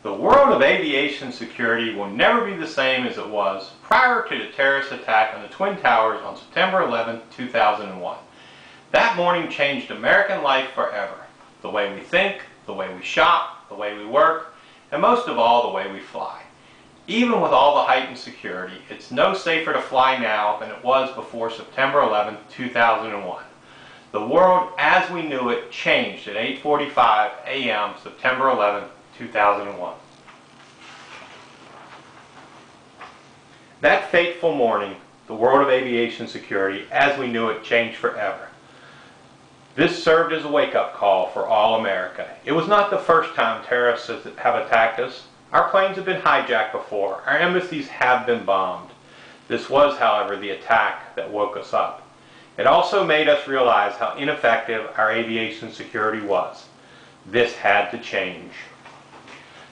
The world of aviation security will never be the same as it was prior to the terrorist attack on the Twin Towers on September 11, 2001. That morning changed American life forever. The way we think, the way we shop, the way we work, and most of all, the way we fly. Even with all the heightened security, it's no safer to fly now than it was before September 11, 2001. The world as we knew it changed at 8:45 a.m. September 11, 2001. That fateful morning, the world of aviation security as we knew it changed forever. This served as a wake-up call for all America. It was not the first time terrorists have attacked us. Our planes have been hijacked before. Our embassies have been bombed. This was, however, the attack that woke us up. It also made us realize how ineffective our aviation security was. This had to change.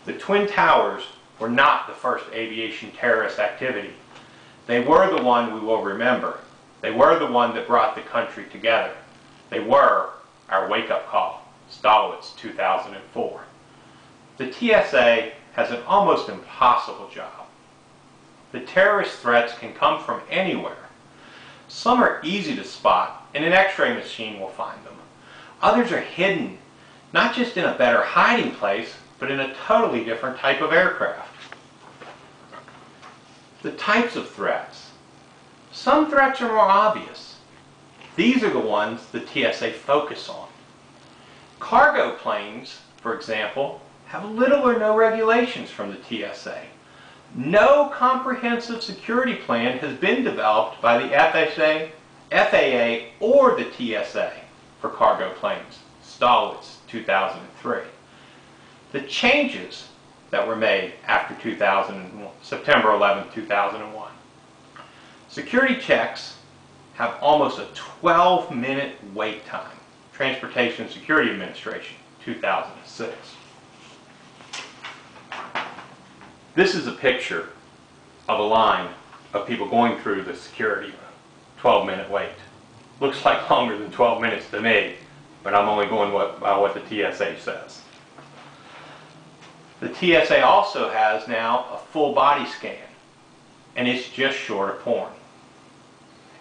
The Twin Towers were not the first aviation terrorist activity. They were the one we will remember. They were the one that brought the country together. They were our wake-up call, Stolowitz 2004. The TSA has an almost impossible job. The terrorist threats can come from anywhere. Some are easy to spot, and an X-ray machine will find them. Others are hidden, not just in a better hiding place, but in a totally different type of aircraft. The types of threats. Some threats are more obvious. These are the ones the TSA focus on. Cargo planes, for example, have little or no regulations from the TSA. No comprehensive security plan has been developed by the FAA or the TSA for cargo planes, Stolowitz 2003. The changes that were made after September 11, 2001. Security checks have almost a 12-minute wait time. Transportation Security Administration, 2006. This is a picture of a line of people going through the security 12-minute wait. Looks like longer than 12 minutes to me, but I'm only going by what the TSA says. The TSA also has now a full body scan, and it's just short of porn.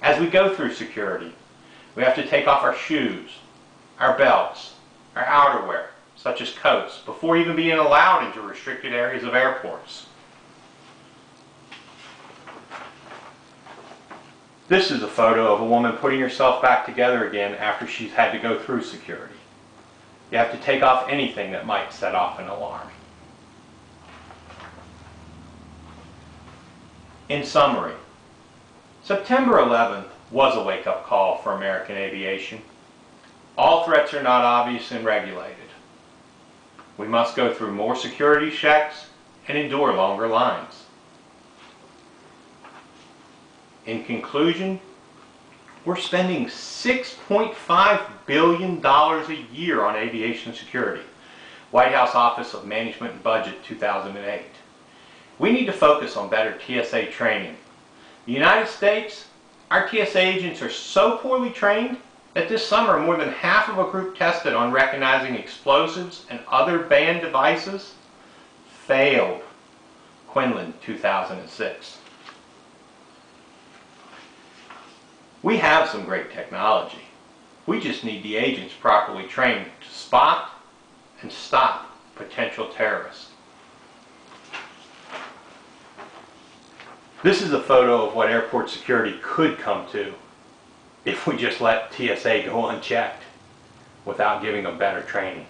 As we go through security, we have to take off our shoes, our belts, our outerwear, such as coats, before even being allowed into restricted areas of airports. This is a photo of a woman putting herself back together again after she's had to go through security. You have to take off anything that might set off an alarm. In summary, September 11th was a wake-up call for American aviation. All threats are not obvious and regulated. We must go through more security checks and endure longer lines. In conclusion, we're spending $6.5 billion a year on aviation security. White House Office of Management and Budget, 2008. We need to focus on better TSA training. The United States, our TSA agents are so poorly trained that this summer more than half of a group tested on recognizing explosives and other banned devices failed. Quinlan, 2006. We have some great technology. We just need the agents properly trained to spot and stop potential terrorists. This is a photo of what airport security could come to if we just let TSA go unchecked without giving them better training.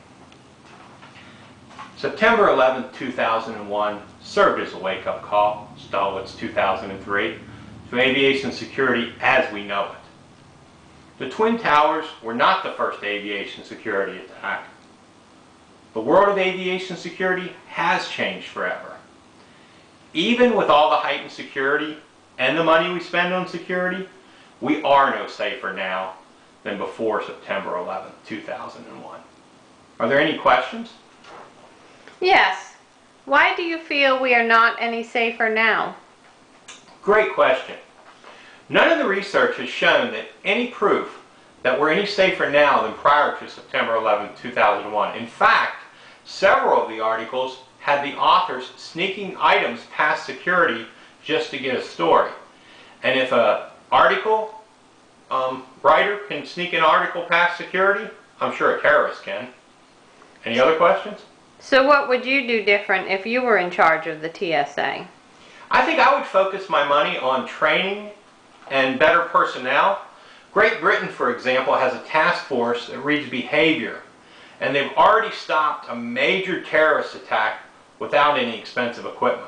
September 11, 2001 served as a wake-up call, Stolowitz 2003, to aviation security as we know it. The Twin Towers were not the first aviation security attack. The world of aviation security has changed forever. Even with all the heightened security and the money we spend on security, we are no safer now than before September 11, 2001. Are there any questions? Yes. Why do you feel we are not any safer now? Great question. None of the research has shown that any proof that we're any safer now than prior to September 11, 2001. In fact, several of the articles had the authors sneaking items past security just to get a story. And if an article writer can sneak an article past security, I'm sure a terrorist can. Any other questions? So what would you do different if you were in charge of the TSA? I think I would focus my money on training and better personnel. Great Britain, for example, has a task force that reads behavior, and they've already stopped a major terrorist attack without any expensive equipment.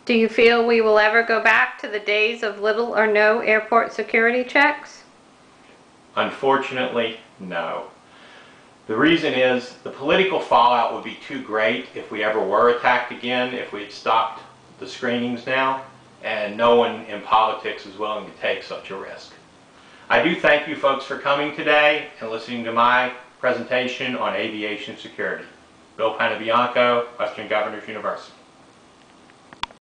Do you feel we will ever go back to the days of little or no airport security checks? Unfortunately, no. The reason is the political fallout would be too great if we ever were attacked again, if we had stopped the screenings now, and no one in politics is willing to take such a risk. I do thank you folks for coming today and listening to my presentation on aviation security. Bill Panebianco, Western Governors University.